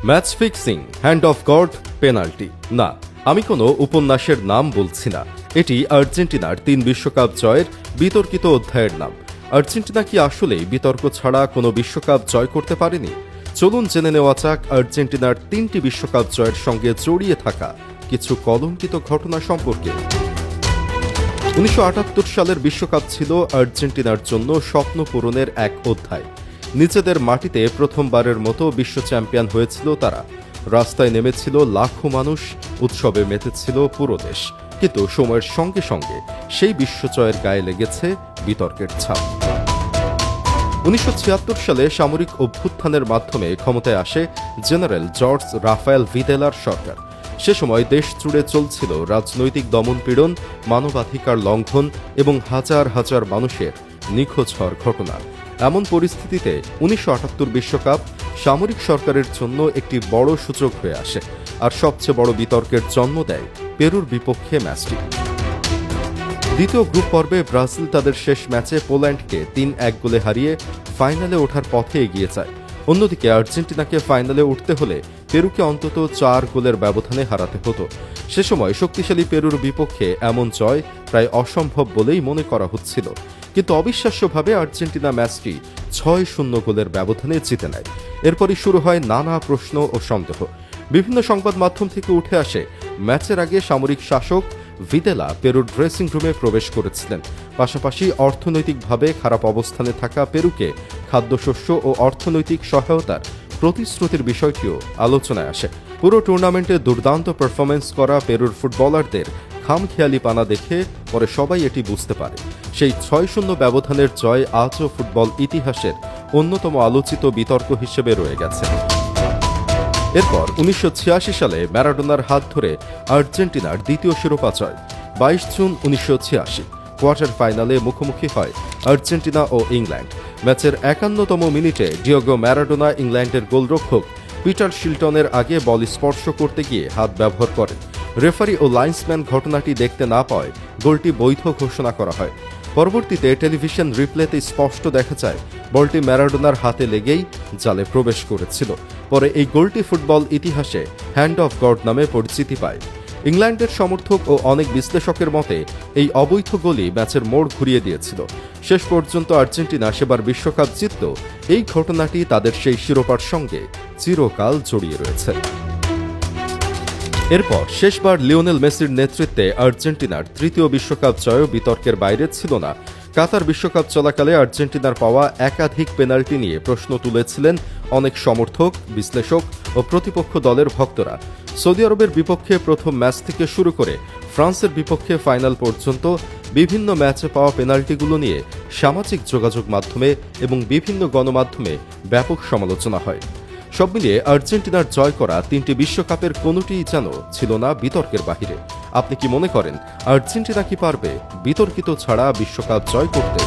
Match fixing, hand of god, penalty. না, আমি কোনো উপন্যাসের নাম বলছি না। এটি আর্জেন্টিনার 3 বিশ্বকাপ জয়ের বিতর্কিত অধ্যায়ের নাম। আর্জেন্টিনা কি আসলেই বিতর্ক ছাড়া কোনো বিশ্বকাপ জয় করতে পারেনি? চলুন জেনে নেওয়া যাক আর্জেন্টিনার 3টি বিশ্বকাপ জয়ের সঙ্গে জড়িয়ে থাকা কিছু কলঙ্কিত ঘটনা সম্পর্কে। 1978 সালের বিশ্বকাপ ছিল আর্জেন্টিনার জন্য স্বপ্ন পূরণের এক অধ্যায়। নিজেদের মাটিতে প্রথমবারের মতো বিশ্ব চ্যাম্পিয়ন হয়েছিল তারা। রাস্তায় নেমেছিল লাখো মানুষ, উৎসবে মেতেছিল পুরো দেশ। কিন্তু সময়ের সঙ্গে সঙ্গে সেই বিশ্বজয়ের গায়ে লেগেছে বিতর্কের ছাপ। 1976 সালে সামরিক অভ্যুত্থানের মাধ্যমে ক্ষমতায় আসে জেনারেল জর্জ রাফায়েল ভিদেলার সরকার। সে সময় দেশ জুড়ে চলছিল রাজনৈতিক দমনপীড়ন, মানবাধিকার লঙ্ঘন এবং হাজার হাজার মানুষের নিখোঁজ হওয়ার ঘটনা। এমন পরিস্থিতিতে 1978 বিশ্বকাপ সামরিক সরকারের জন্য একটি বড় সূচক হয়ে আসে, আর সবচেয়ে বড় বিতর্কের জন্ম দেয় পেরুর বিপক্ষে ম্যাচটি। দ্বিতীয় গ্রুপ পর্বে ব্রাজিল তাদের শেষ ম্যাচে পোল্যান্ডকে 3-1 গোলে হারিয়ে ফাইনালে ওঠার পথে এগিয়ে যায়। অন্যদিকে আর্জেন্টিনাকে ফাইনালে উঠতে হলে পেরুকে অন্তত 4 গোলের ব্যবধানে হারাতে হতো। সে সময় শক্তিশালী পেরুর বিপক্ষে এমন জয় প্রায় অসম্ভব বলেই মনে করা হচ্ছিল। কিন্তু অবিশ্বাস্যভাবে আর্জেন্টিনা ম্যাচটি 6-0 গোলের ব্যবধানে জিতে নেয়। এরপরই শুরু হয় নানা প্রশ্ন ও সন্দেহ। বিভিন্ন সংবাদ মাধ্যম থেকে উঠে আসে ম্যাচের আগে সামরিক শাসক ভিদেলা পেরুর ড্রেসিং রুমে প্রবেশ করেছিলেন। পাশাপাশি অর্থনৈতিকভাবে খারাপ অবস্থানে থাকা পেরুকে খাদ্যশস্য ও অর্থনৈতিক সহায়তার প্রতিশ্রুতির বিষয়টিও আলোচনায় আসে। পুরো টুর্নামেন্টে দুর্দান্ত পারফরমেন্স করা পেরুর ফুটবলারদের খামখেয়ালিপানা দেখে পরে সবাই এটি বুঝতে পারে। সেই 6-0 ব্যবধানের জয় আজও ফুটবল ইতিহাসের অন্যতম আলোচিত বিতর্ক হিসেবে রয়ে গেছে। এরপর 1986 সালে ম্যারাডোনার হাত ধরে আর্জেন্টিনার দ্বিতীয় শিরোপা জয়। 22 জুন 1986 কোয়ার্টার ফাইনালে মুখোমুখি হয় আর্জেন্টিনা ও ইংল্যান্ড। ম্যাচের 51তম মিনিটে ডিয়েগো ম্যারাডোনা ইংল্যান্ডের গোলরক্ষক পিটার শিলটনের আগে বল স্পর্শ করতে গিয়ে হাত ব্যবহার করেন। রেফারি ও লাইন্সম্যান ঘটনাটি দেখতে না পাওয়ায় গোলটি বৈধ ঘোষণা করা হয়। পরবর্তীতে টেলিভিশন রিপ্লেতে স্পষ্ট দেখা যায় বলটি ম্যারাডোনার হাতে লেগেই জালে প্রবেশ করেছিল। পরে এই গোলটি ফুটবল ইতিহাসে হ্যান্ড অফ গড নামে পরিচিতি পায়। ইংল্যান্ডের সমর্থক ও অনেক বিশ্লেষকের মতে এই অবৈধ গোলই ম্যাচের মোড় ঘুরিয়ে দিয়েছিল। শেষ পর্যন্ত আর্জেন্টিনা সেবার বিশ্বকাপ জিতলেও এই ঘটনাটি তাদের সেই শিরোপার সঙ্গে চিরকাল জড়িয়ে রয়েছে। এরপর শেষবার লিওনেল মেসির নেতৃত্বে আর্জেন্টিনার তৃতীয় বিশ্বকাপ জয়ও বিতর্কের বাইরে ছিল না। কাতার বিশ্বকাপ চলাকালে আর্জেন্টিনার পাওয়া একাধিক পেনাল্টি নিয়ে প্রশ্ন তুলেছিলেন অনেক সমর্থক, বিশ্লেষক ও প্রতিপক্ষ দলের ভক্তরা। সৌদি আরবের বিপক্ষে প্রথম ম্যাচ থেকে শুরু করে ফ্রান্সের বিপক্ষে ফাইনাল পর্যন্ত বিভিন্ন ম্যাচে পাওয়া পেনাল্টিগুলো নিয়ে সামাজিক যোগাযোগ মাধ্যমে এবং বিভিন্ন গণমাধ্যমে ব্যাপক সমালোচনা হয়। সব মিলিয়ে আর্জেন্টিনার জয় করা 3টি বিশ্বকাপের কোনোটিই যেন ছিল না বিতর্কের বাহিরে। আপনি কি মনে করেন আর্জেন্টিনা কি পারবে বিতর্কিত ছাড়া বিশ্বকাপ জয় করতে?